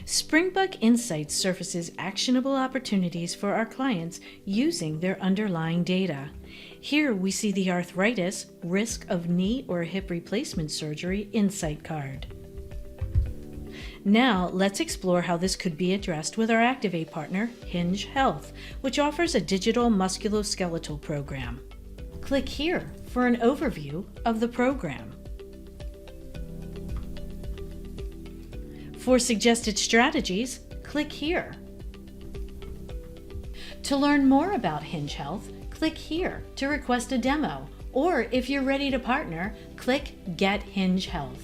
Springbuk Insights surfaces actionable opportunities for our clients using their underlying data. Here we see the arthritis, risk of knee or hip replacement surgery insight card. Now let's explore how this could be addressed with our Activate partner, Hinge Health, which offers a digital musculoskeletal program. Click here for an overview of the program. For suggested strategies, click here. To learn more about Hinge Health, click here to request a demo, or if you're ready to partner, click Get Hinge Health.